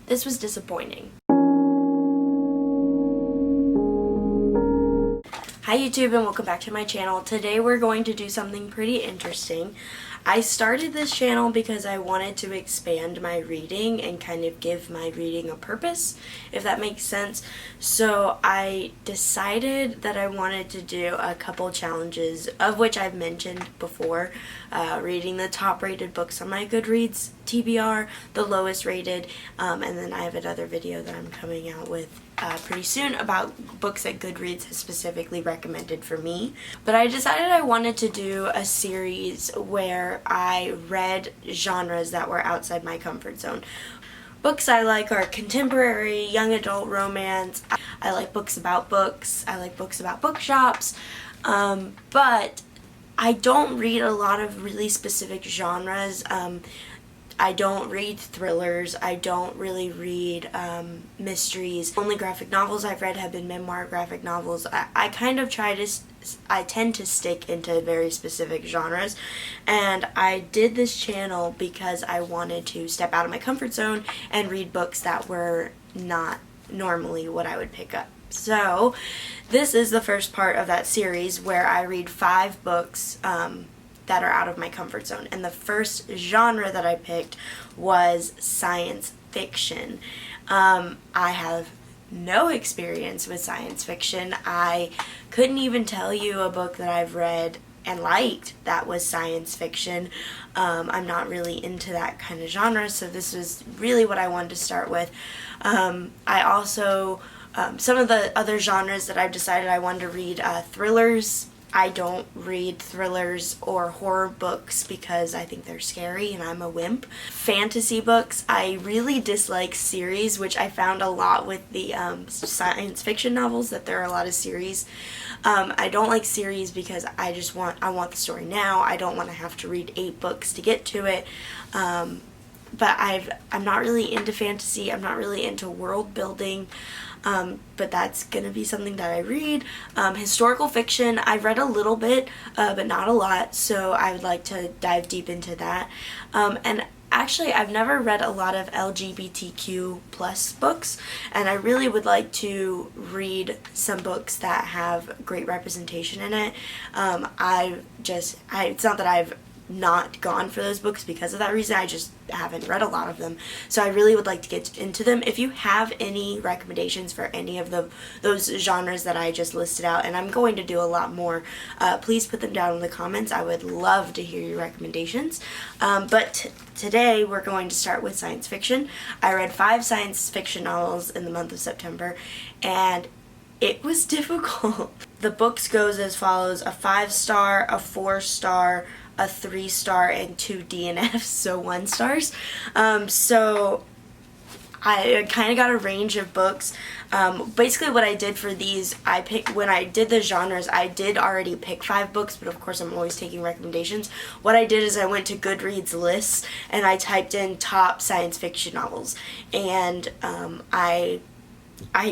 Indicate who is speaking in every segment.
Speaker 1: this was disappointing. Hi YouTube and welcome back to my channel. Today we're going to do something pretty interesting. I started this channel because I wanted to expand my reading and kind of give my reading a purpose, if that makes sense. So I decided that I wanted to do a couple challenges, of which I've mentioned before. Reading the top rated books on my Goodreads TBR, the lowest rated, and then I have another video that I'm coming out with pretty soon about books that Goodreads has specifically recommended for me. But I decided I wanted to do a series where I read genres that were outside my comfort zone. Books I like are contemporary, young adult romance. I like books about books. I like books about bookshops. But I don't read a lot of really specific genres. I don't read thrillers. I don't really read mysteries. The only graphic novels I've read have been memoir graphic novels. I tend to stick into very specific genres, and I did this channel because I wanted to step out of my comfort zone and read books that were not normally what I would pick up. So this is the first part of that series where I read 5 books that are out of my comfort zone. And the first genre that I picked was science fiction. I have no experience with science fiction. I couldn't even tell you a book that I've read and liked that was science fiction. I'm not really into that kind of genre, so this was really what I wanted to start with. I also, some of the other genres that I've decided I wanted to read, thrillers. I don't read thrillers or horror books because I think they're scary and I'm a wimp. Fantasy books, I really dislike series, which I found a lot with the science fiction novels, that there are a lot of series. I don't like series because I want the story now. I don't want to have to read 8 books to get to it. But I'm not really into fantasy. I'm not really into world building. But that's gonna be something that I read. Historical fiction, I've read a little bit, but not a lot, so I would like to dive deep into that. And actually, I've never read a lot of LGBTQ plus books, and I really would like to read some books that have great representation in it. It's not that I've not gone for those books because of that reason. I just haven't read a lot of them, so I really would like to get into them. If you have any recommendations for any of those genres that I just listed out, and I'm going to do a lot more, please put them down in the comments. I would love to hear your recommendations. But today we're going to start with science fiction. I read 5 science fiction novels in the month of September, and it was difficult. The books goes as follows: a 5-star, a 4-star, a 3-star, and 2 DNFs, so 1 stars. So I kind of got a range of books. Basically what I did for these, when I did the genres, I did already pick 5 books, but of course I'm always taking recommendations. What I did is I went to Goodreads lists and I typed in top science fiction novels, and I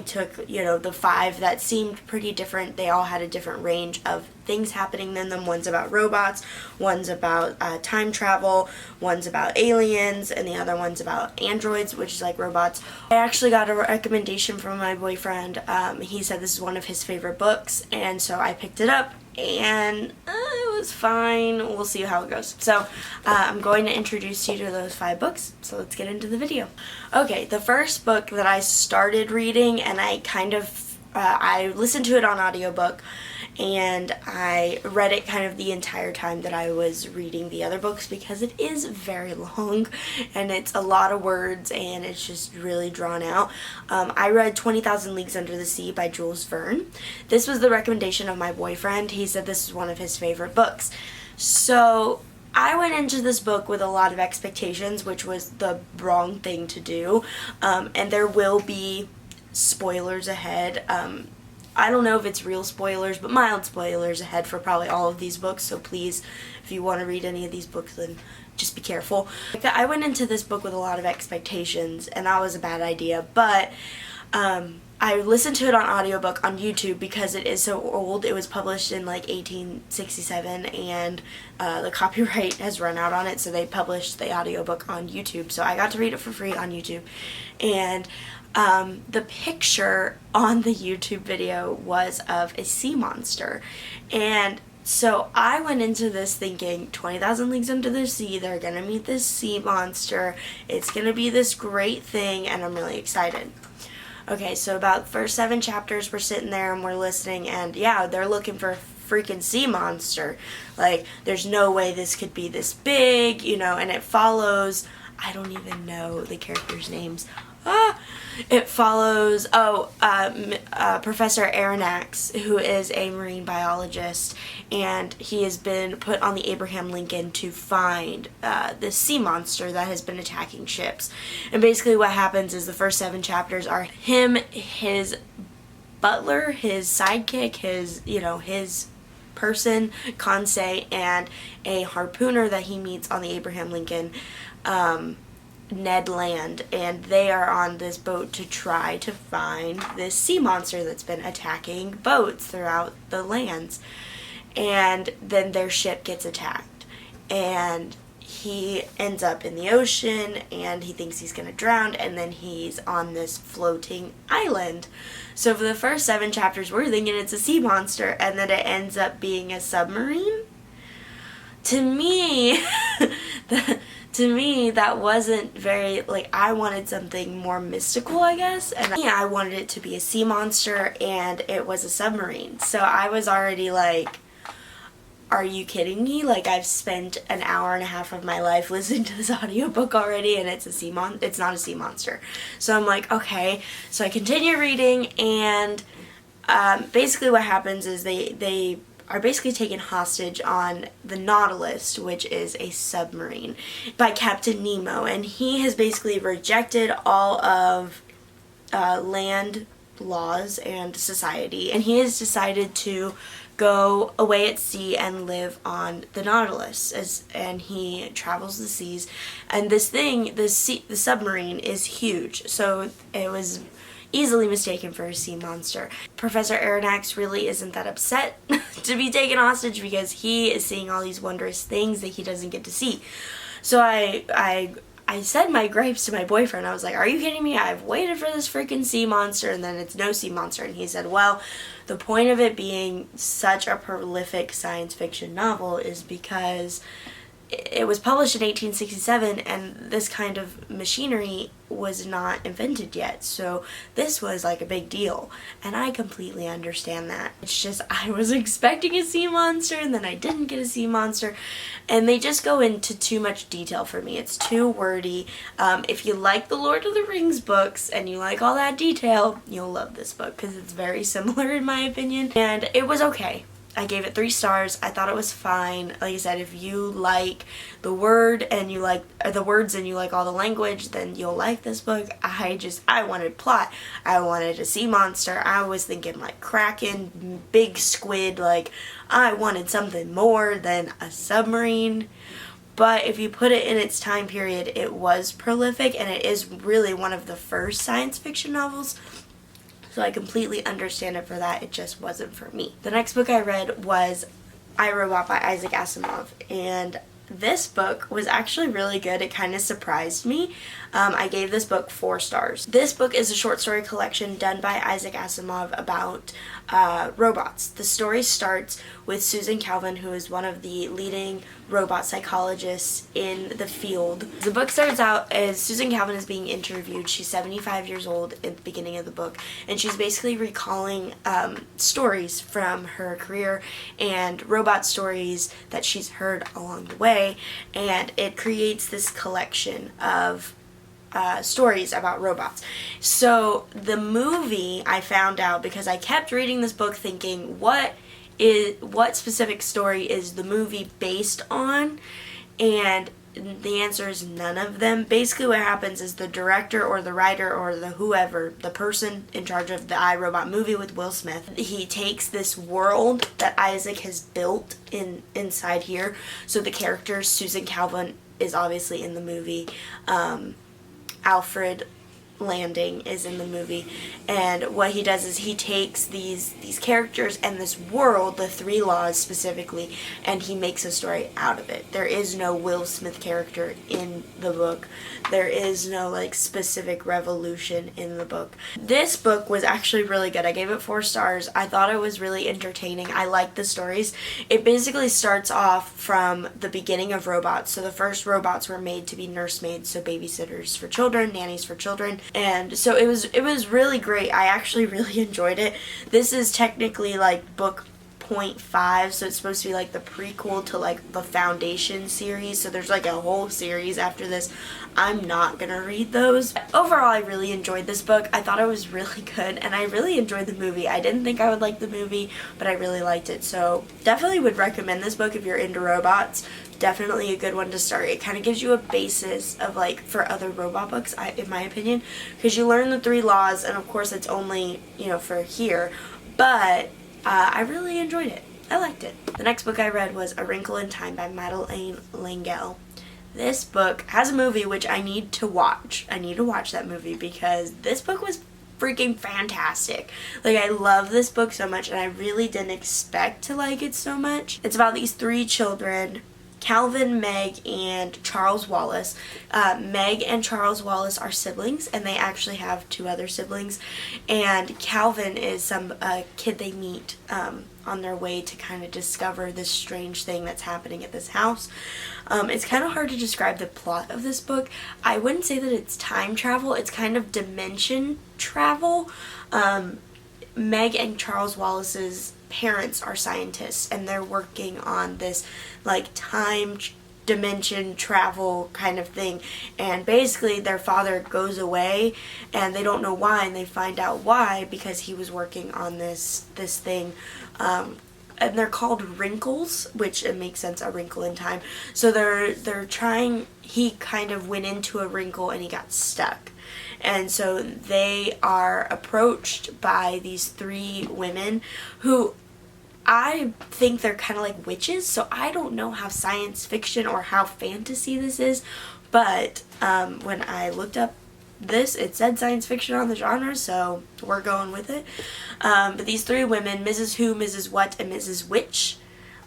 Speaker 1: took, the 5 that seemed pretty different. They all had a different range of things happening in them. One's about robots, one's about time travel, one's about aliens, and the other one's about androids, which is like robots. I actually got a recommendation from my boyfriend. He said this is one of his favorite books, and so I picked it up, and it was fine. We'll see how it goes. So I'm going to introduce you to those 5 books, so let's get into the video. Okay, the first book that I started reading, and I listened to it on audiobook, and I read it kind of the entire time that I was reading the other books because it is very long and it's a lot of words and it's just really drawn out. I read 20,000 Leagues Under the Sea by Jules Verne. This was the recommendation of my boyfriend. He said this is one of his favorite books. So I went into this book with a lot of expectations, which was the wrong thing to do, and there will be spoilers ahead. I don't know if it's real spoilers, but mild spoilers ahead for probably all of these books, so please, if you want to read any of these books, then just be careful. I went into this book with a lot of expectations, and that was a bad idea, but I listened to it on audiobook on YouTube because it is so old. It was published in like 1867 and the copyright has run out on it, so they published the audiobook on YouTube. So I got to read it for free on YouTube. And the picture on the YouTube video was of a sea monster. And so I went into this thinking 20,000 Leagues Under the Sea, they're going to meet this sea monster. It's going to be this great thing, and I'm really excited. Okay, so about the first 7 chapters, we're sitting there and we're listening, and yeah, they're looking for a freaking sea monster. Like, there's no way this could be this big, you know, and it follows, I don't even know the characters' names. It follows, Professor Aronnax, who is a marine biologist, and he has been put on the Abraham Lincoln to find this sea monster that has been attacking ships. And basically what happens is the first 7 chapters are him, his butler, his sidekick, his person, Conseil, and a harpooner that he meets on the Abraham Lincoln, Ned Land, and they are on this boat to try to find this sea monster that's been attacking boats throughout the lands. And then their ship gets attacked, and he ends up in the ocean, and he thinks he's going to drown, and then he's on this floating island. So for the first 7 chapters, we're thinking it's a sea monster, and then it ends up being a submarine. To me, that wasn't very, like, I wanted something more mystical, I guess, and I wanted it to be a sea monster, and it was a submarine. So I was already like, are you kidding me? Like, I've spent an hour and a half of my life listening to this audiobook already, and it's not a sea monster. So I'm like, okay. So I continue reading, and basically what happens is they are basically taken hostage on the Nautilus, which is a submarine, by Captain Nemo, and he has basically rejected all of land laws and society, and he has decided to go away at sea and live on the Nautilus, and he travels the seas. And this thing, the submarine, is huge, so it was easily mistaken for a sea monster. Professor Aronnax really isn't that upset to be taken hostage because he is seeing all these wondrous things that he doesn't get to see. So I said my gripes to my boyfriend. I was like, are you kidding me? I've waited for this freaking sea monster, and then it's no sea monster. And he said, well, the point of it being such a prolific science fiction novel is because it was published in 1867, and this kind of machinery was not invented yet, so this was like a big deal, and I completely understand that. It's just, I was expecting a sea monster, and then I didn't get a sea monster, and they just go into too much detail for me. It's too wordy. If you like the Lord of the Rings books, and you like all that detail, you'll love this book, because it's very similar in my opinion, and it was okay. I gave it 3 stars. I thought it was fine. Like I said, if you like the words and you like all the language, then you'll like this book. I wanted plot. I wanted a sea monster. I was thinking like Kraken, big squid. Like, I wanted something more than a submarine. But if you put it in its time period, it was prolific, and it is really one of the first science fiction novels. So I completely understand it for that. It just wasn't for me. The next book I read was I, Robot by Isaac Asimov, and this book was actually really good. It kind of surprised me. I gave this book 4 stars. This book is a short story collection done by Isaac Asimov about robots. The story starts with Susan Calvin, who is one of the leading robot psychologists in the field. The book starts out as Susan Calvin is being interviewed. She's 75 years old at the beginning of the book, and she's basically recalling stories from her career and robot stories that she's heard along the way, and it creates this collection of stories about robots. So the movie, I found out because I kept reading this book thinking, what specific story is the movie based on? And the answer is none of them. Basically what happens is the director or the writer or the whoever, the person in charge of the iRobot movie with Will Smith, he takes this world that Isaac has built inside here. So the character Susan Calvin is obviously in the movie. Alfred Landing is in the movie, and what he does is he takes these characters and this world, the three laws specifically, and he makes a story out of it. There is no Will Smith character in the book. There is no like specific revolution in the book. This book was actually really good. I gave it 4 stars. I thought it was really entertaining. I liked the stories. It basically starts off from the beginning of robots. So the first robots were made to be nursemaids, so babysitters for children, nannies for children. And so it was really great. I actually really enjoyed it. This is technically like book 0.5, so it's supposed to be like the prequel to like the Foundation series. So there's like a whole series after this. I'm not gonna read those. Overall, I really enjoyed this book. I thought it was really good, and I really enjoyed the movie. I didn't think I would like the movie, but I really liked it. So definitely would recommend this book if you're into robots. Definitely a good one to start. It kind of gives you a basis of like for other robot books, in my opinion, because you learn the 3 laws, and of course it's only, you know, for here, but I really enjoyed it. I liked it. The next book I read was A Wrinkle in Time by Madeline. This book has a movie which I need to watch. I need to watch that movie because this book was freaking fantastic. Like, I love this book so much, and I really didn't expect to like it so much. It's about these 3 children, Calvin, Meg, and Charles Wallace. Meg and Charles Wallace are siblings, and they actually have 2 other siblings. And Calvin is some kid they meet on their way to kind of discover this strange thing that's happening at this house. It's kind of hard to describe the plot of this book. I wouldn't say that it's time travel. It's kind of dimension travel. Meg and Charles Wallace's parents are scientists, and they're working on this like time dimension travel kind of thing, and basically their father goes away and they don't know why, and they find out why because he was working on this thing, and they're called wrinkles, which it makes sense, a wrinkle in time. So they're trying, he kind of went into a wrinkle and he got stuck. And so they are approached by these 3 women who I think they're kind of like witches, so I don't know how science fiction or how fantasy this is, but when I looked up this, it said science fiction on the genre, so we're going with it. But these 3 women, Mrs. Who, Mrs. What, and Mrs. Witch,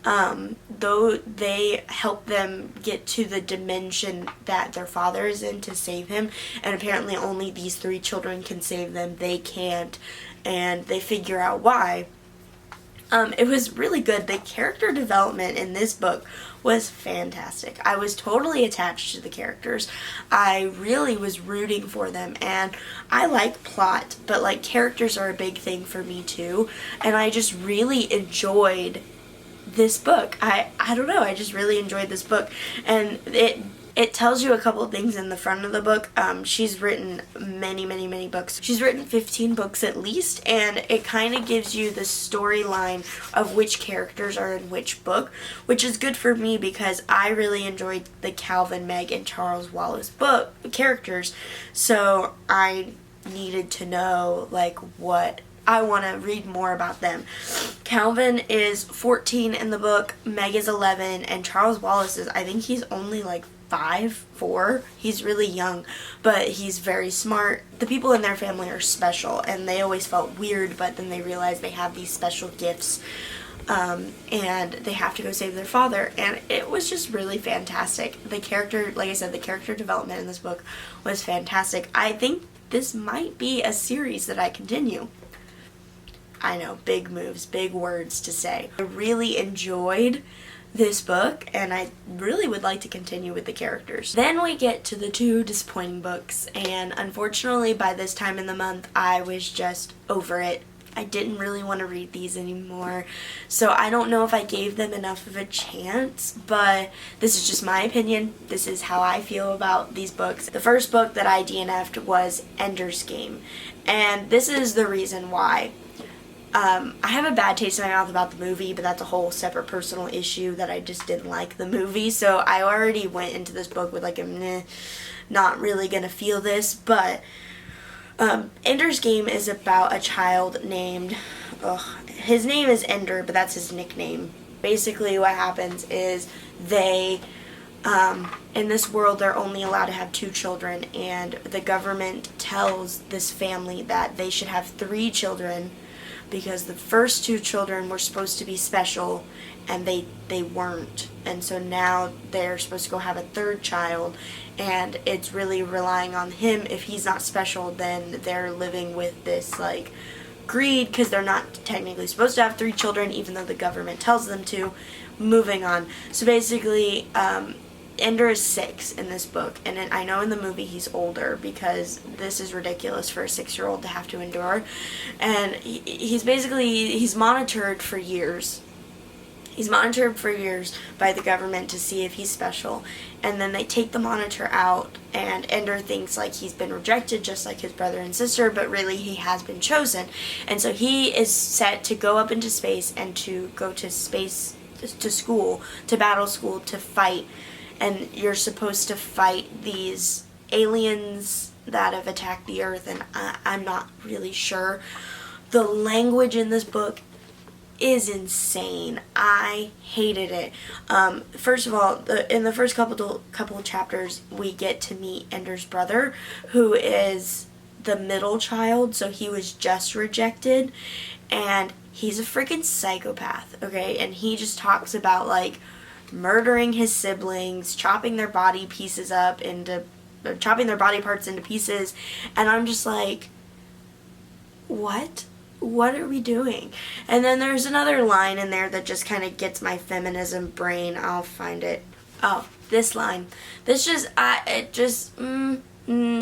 Speaker 1: though they help them get to the dimension that their father is in to save him, and apparently only these 3 children can save them. They can't, and they figure out why. It was really good. The character development in this book was fantastic. I was totally attached to the characters. I really was rooting for them, and I like plot, but like characters are a big thing for me too, and I just really enjoyed this book. I don't know, I just really enjoyed this book, and it tells you a couple of things in the front of the book. She's written many books. She's written 15 books at least, and it kind of gives you the storyline of which characters are in which book, which is good for me because I really enjoyed the Calvin, Meg, and Charles Wallace book characters, so I needed to know like what I want to read more about them. Calvin is 14 in the book, Meg is 11, and Charles Wallace is, I think he's only like 4. He's really young, but he's very smart. The people in their family are special, and they always felt weird, but then they realized they have these special gifts, and they have to go save their father, and it was just really fantastic. The character, like I said, the character development in this book was fantastic. I think this might be a series that I continue. I know, big moves, big words to say. I really enjoyed this book, and I really would like to continue with the characters. Then we get to the 2 disappointing books, and unfortunately by this time in the month I was just over it. I didn't really want to read these anymore, so I don't know if I gave them enough of a chance, but this is just my opinion. This is how I feel about these books. The first book that I DNF'd was Ender's Game, and this is the reason why. I have a bad taste in my mouth about the movie, but that's a whole separate personal issue that I just didn't like the movie. So I already went into this book with like a meh, not really gonna feel this. But Ender's Game is about a child named, his name is Ender, but that's his nickname. Basically what happens is they In this world, they're only allowed to have 2 children, and the government tells this family that they should have 3 children because the first 2 children were supposed to be special, and they weren't. And so now they're supposed to go have a 3rd child, and it's really relying on him. If he's not special, then they're living with this, like, greed, because they're not technically supposed to have 3 children, even though the government tells them to. Moving on. So basically, Ender is 6 in this book, and I know in the movie he's older, because this is ridiculous for a 6-year-old to have to endure. And he's monitored for years. He's monitored for years by the government to see if he's special, and then they take the monitor out, and Ender thinks like he's been rejected just like his brother and sister, but really he has been chosen. And so he is set to go up into space and to go to space, to school, to battle school, to fight. And you're supposed to fight these aliens that have attacked the Earth, and I'm not really sure. The language in this book is insane. I hated it. First of all, in the first couple of chapters, we get to meet Ender's brother, who is the middle child, so he was just rejected, and he's a freaking psychopath, okay? And he just talks about, like, murdering his siblings, chopping their body parts into pieces, and I'm just like, what? What are we doing? And then there's another line in there that just kind of gets my feminism brain. I'll find it. Oh, this line. You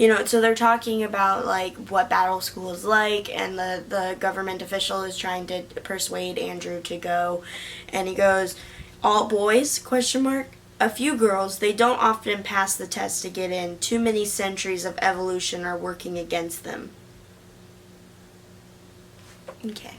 Speaker 1: know, so they're talking about, like, what battle school is like, and the government official is trying to persuade Andrew to go, and he goes, all boys, question mark? A few girls, they don't often pass the test to get in. Too many centuries of evolution are working against them. Okay.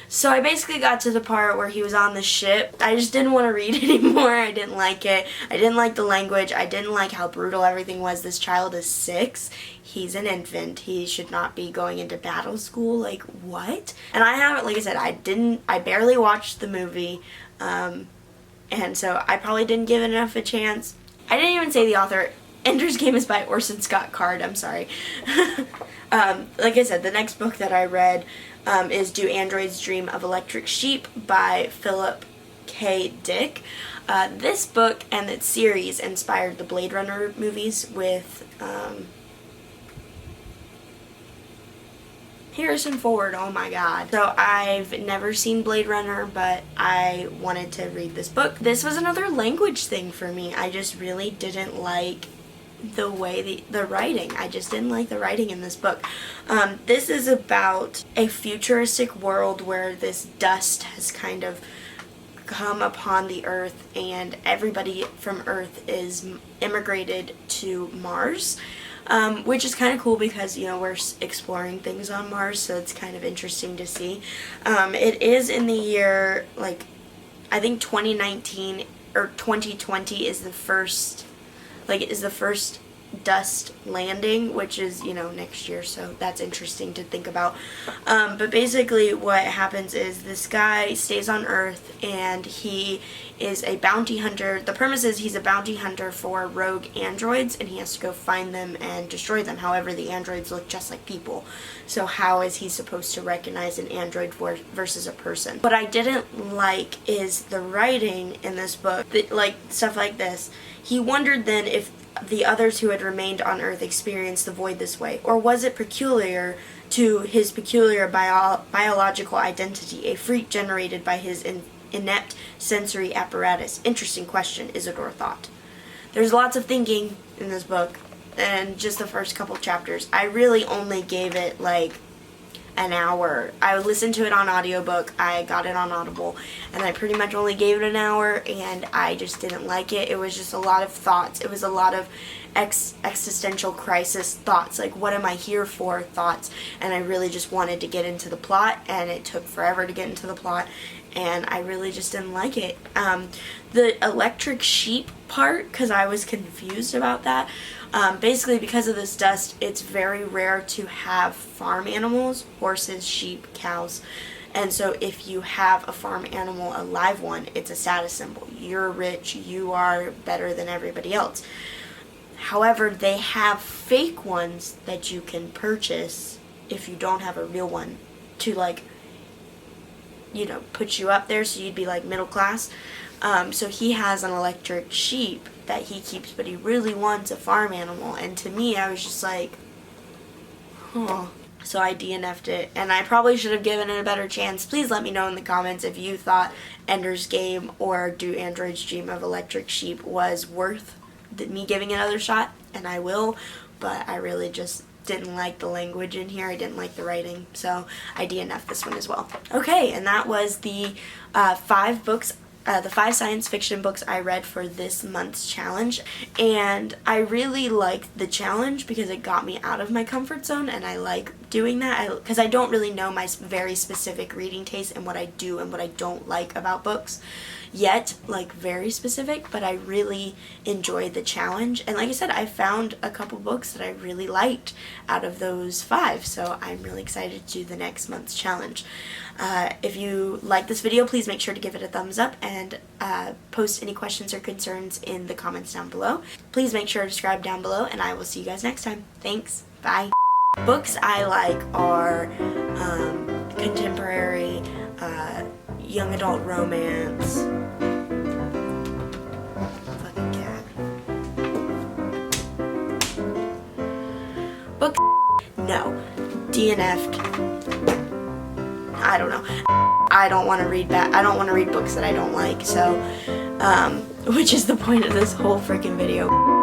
Speaker 1: So I basically got to the part where he was on the ship. I just didn't want to read anymore. I didn't like it. I didn't like the language. I didn't like how brutal everything was. This child is 6. He's an infant. He should not be going into battle school. Like, what? And I haven't, like I said, I barely watched the movie. And so I probably didn't give it enough a chance. I didn't even say the author. Ender's Game is by Orson Scott Card. I'm sorry. Like I said, the next book that I read is Do Androids Dream of Electric Sheep by Philip K. Dick. This book and its series inspired the Blade Runner movies with Harrison Ford. Oh my god. So I've never seen Blade Runner, but I wanted to read this book. This was another language thing for me. I just really didn't like the way the writing. I just didn't like the writing in this book. This is about a futuristic world where this dust has kind of come upon the Earth, and everybody from Earth is immigrated to Mars, which is kind of cool because, you know, we're exploring things on Mars, so it's kind of interesting to see. It is in the year, like, I think 2019 or 2020 is the first dust landing, which is, you know, next year, so that's interesting to think about. But basically what happens is this guy stays on Earth, and he is a bounty hunter. The premise is he's a bounty hunter for rogue androids, and he has to go find them and destroy them. However, the androids look just like people, so how is he supposed to recognize an android versus a person? What I didn't like is the writing in this book, like stuff like this. He wondered then if the others who had remained on Earth experienced the void this way, or was it peculiar to his peculiar biological identity, a freak generated by his inept sensory apparatus? Interesting question, Isidore thought. There's lots of thinking in this book, and just the first couple chapters. I really only gave it like an hour. I listened to it on audiobook, I got it on Audible, and I pretty much only gave it an hour, and I just didn't like it. It was just a lot of thoughts. It was a lot of existential crisis thoughts, like what am I here for thoughts, and I really just wanted to get into the plot, and it took forever to get into the plot, and I really just didn't like it. The electric sheep part, because I was confused about that. Basically, because of this dust, it's very rare to have farm animals, horses, sheep, cows, And so if you have a farm animal, a live one, it's a status symbol. You're rich, you are better than everybody else. However, they have fake ones that you can purchase if you don't have a real one to, like, you know, put you up there so you'd be like middle class. So he has an electric sheep that he keeps, but he really wants a farm animal. And to me, I was just like, huh. So I DNF'd it, and I probably should have given it a better chance. Please let me know in the comments if you thought Ender's Game or Do Androids Dream of Electric Sheep was worth me giving it another shot, and I will, but I really just didn't like the language in here. I didn't like the writing, so I DNF'd this one as well. Okay, and that was the 5 books, the 5 science fiction books I read for this month's challenge, and I really liked the challenge because it got me out of my comfort zone, and I like doing that because I don't really know my very specific reading taste and what I do and what I don't like about books yet, like very specific, but I really enjoyed the challenge. And like I said, I found a couple books that I really liked out of those 5, so I'm really excited to do the next month's challenge. If you like this video, please make sure to give it a thumbs up and post any questions or concerns in the comments down below. Please make sure to subscribe down below, and I will see you guys next time. Thanks. Bye. Books I like are contemporary, young adult romance. Fucking cat. Book. No. DNF'd. I don't know. I don't want to read I don't want to read books that I don't like. So, which is the point of this whole freaking video.